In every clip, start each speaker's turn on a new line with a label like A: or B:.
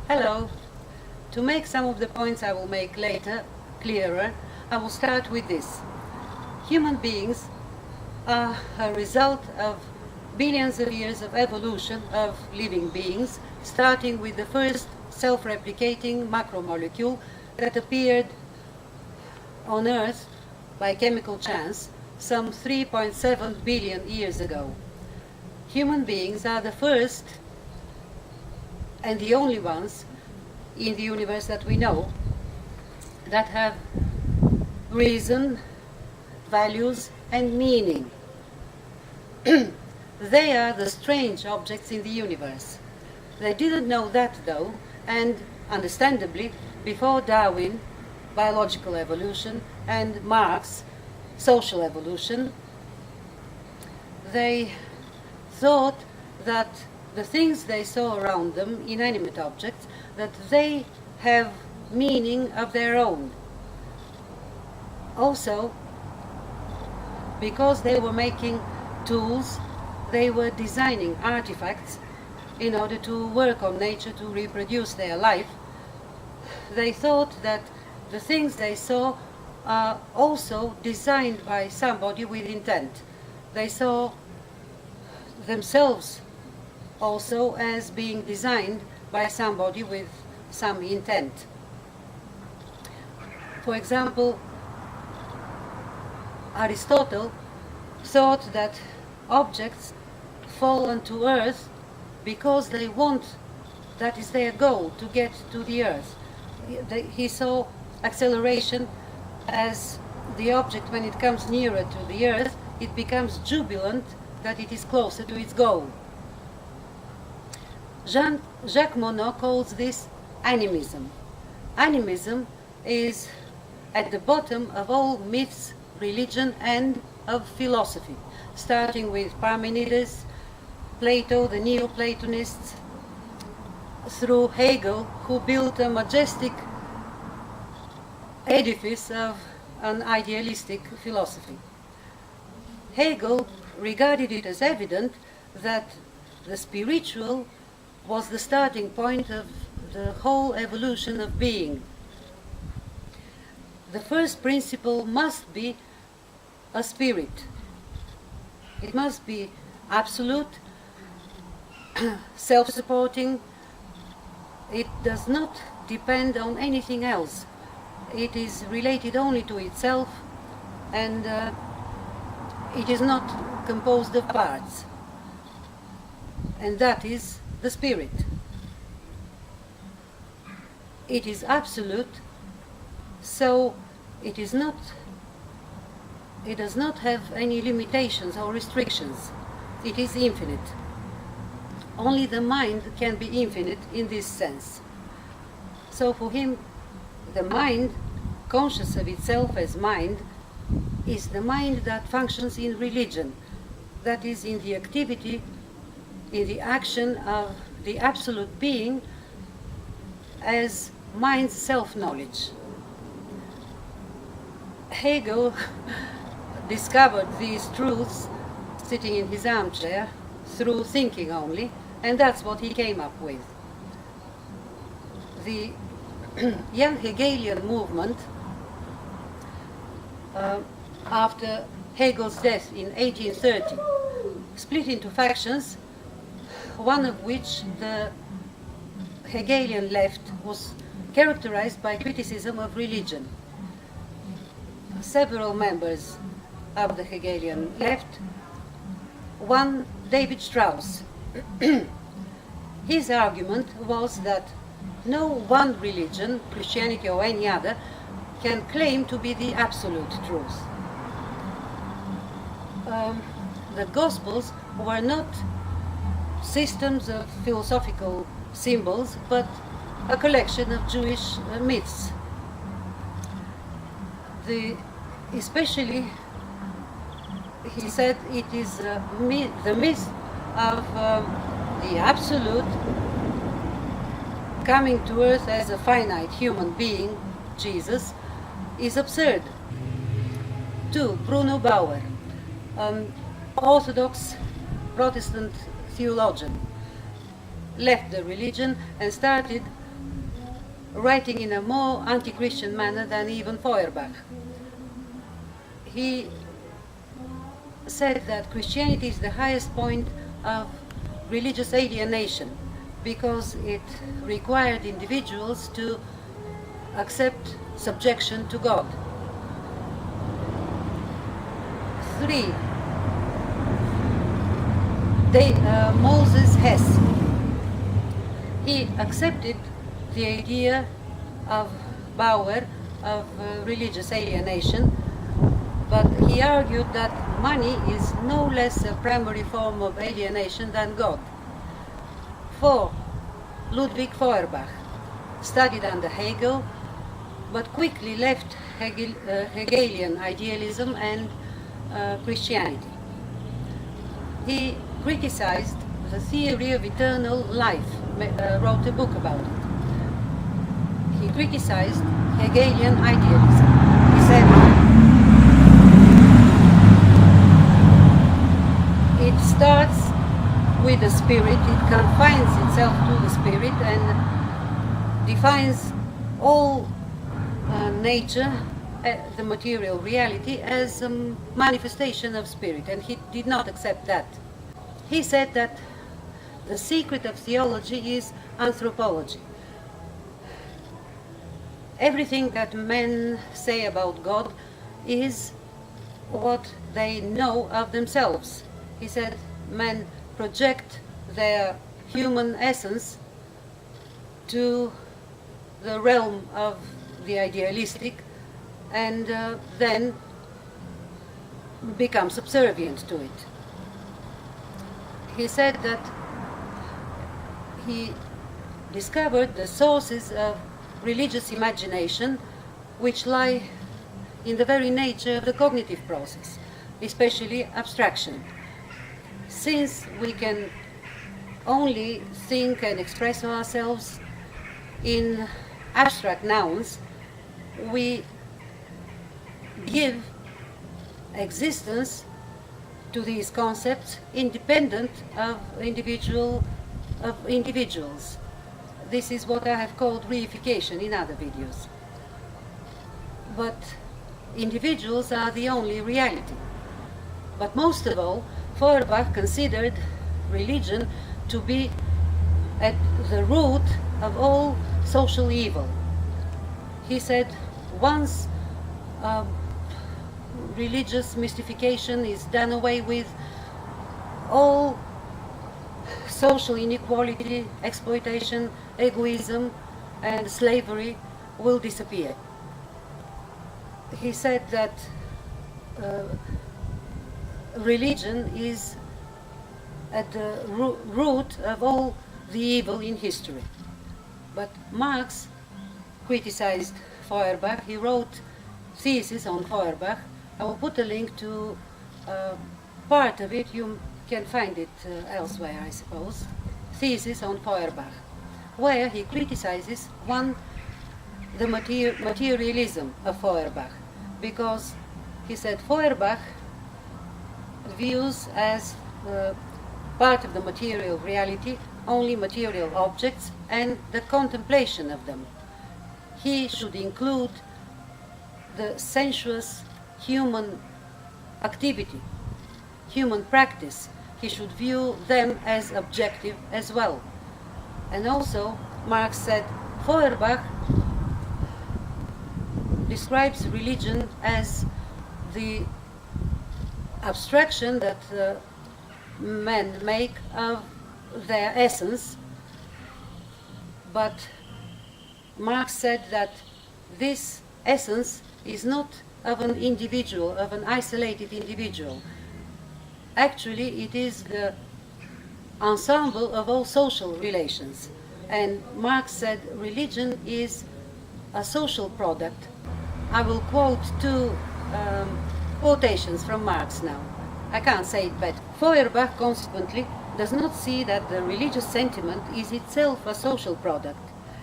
A: Hello. To make some of the points I will make later clearer, I will start with this. Human beings are a result of billions of years of evolution of living beings, starting with the first self-replicating macromolecule that appeared on Earth by chemical chance some 3.7 billion years ago. Human beings are the first and the only ones in the universe that we know that have reason, values, and meaning. They are the strange objects in the universe. They didn't know that, though, and understandably, before Darwin, biological evolution, and Marx, social evolution, they thought that the things they saw around them, inanimate objects, that they have meaning of their own. Also, because they were making tools, they were designing artifacts in order to work on nature to reproduce their life. They thought that the things they saw are also designed by somebody with intent. They saw themselves also as being designed by somebody with some intent. For example, Aristotle thought that objects fall onto Earth because they want, that is their goal, to get to the Earth. He saw acceleration as the object, when it comes nearer to the Earth, it becomes jubilant that it is closer to its goal. Jacques Monod calls this animism. Animism is at the bottom of all myths, religion, and of philosophy, starting with Parmenides, Plato, the Neoplatonists, through Hegel, who built a majestic edifice of an idealistic philosophy. Hegel regarded it as evident that the spiritual was the starting point of the whole evolution of being. The first principle must be a spirit. It must be absolute, self-supporting. It does not depend on anything else. It is related only to itself, and it is not composed of parts. And that is the spirit. It is absolute, so it does not have any limitations or restrictions. It is infinite. Only the mind can be infinite in this sense. So for him, the mind, conscious of itself as mind, is the mind that functions in religion, that is, in the activity, in the action of the absolute being as mind's self-knowledge. Hegel discovered these truths sitting in his armchair through thinking only, and that's what he came up with. The young Hegelian movement, after Hegel's death in 1830, split into factions, one of which, the Hegelian left, was characterized by criticism of religion. Several members of the Hegelian left, one David Strauss. His argument was that no one religion, Christianity or any other, can claim to be the absolute truth. The Gospels were not systems of philosophical symbols, but a collection of Jewish myths. Especially, he said, it is the myth of the absolute coming to earth as a finite human being, Jesus, is absurd. 2. Bruno Bauer, Orthodox Protestant theologian, left the religion and started writing in a more anti-Christian manner than even Feuerbach. He said that Christianity is the highest point of religious alienation because it required individuals to accept subjection to God. 3. Moses Hess. He accepted the idea of Bauer of religious alienation, but he argued that money is no less a primary form of alienation than God. 4. Ludwig Feuerbach studied under Hegel, but quickly left Hegelian idealism and Christianity. He criticized the theory of eternal life, wrote a book about it. He criticized Hegelian idealism. He said, it starts with the spirit, it confines itself to the spirit and defines all nature, the material reality, as a manifestation of spirit, and he did not accept that. He said that the secret of theology is anthropology. Everything that men say about God is what they know of themselves. He said men project their human essence to the realm of the idealistic and then become subservient to it. He said that he discovered the sources of religious imagination which lie in the very nature of the cognitive process, especially abstraction. Since we can only think and express ourselves in abstract nouns, we give existence to these concepts independent of individuals. This is what I have called reification in other videos. But individuals are the only reality. But most of all, Feuerbach considered religion to be at the root of all social evil. He said once religious mystification is done away with, all social inequality, exploitation, egoism, and slavery will disappear. He said that religion is at the root of all the evil in history. But Marx criticized Feuerbach. He wrote thesis on Feuerbach. I will put a link to part of it. You can find it elsewhere, I suppose. Thesis on Feuerbach, where he criticizes the materialism of Feuerbach, because he said Feuerbach views as part of the material reality only material objects and the contemplation of them. He should include the sensuous human activity, human practice. He should view them as objective as well. And also, Marx said, Feuerbach describes religion as the abstraction that men make of their essence, but Marx said that this essence is not of an individual, of an isolated individual. Actually, it is the ensemble of all social relations. And Marx said religion is a social product. I will quote two quotations from Marx now. I can't say it better. Feuerbach, consequently, does not see that the religious sentiment is itself a social product,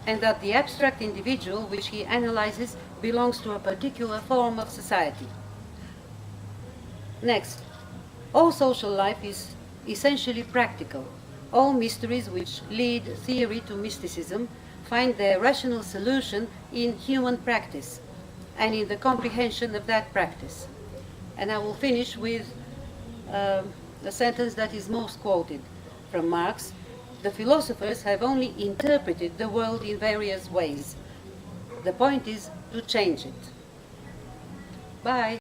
A: and that the abstract individual which he analyzes belongs to a particular form of society. Next, all social life is essentially practical. All mysteries which lead theory to mysticism find their rational solution in human practice and in the comprehension of that practice. And I will finish with the sentence that is most quoted from Marx: the philosophers have only interpreted the world in various ways. The point is to change it. Bye.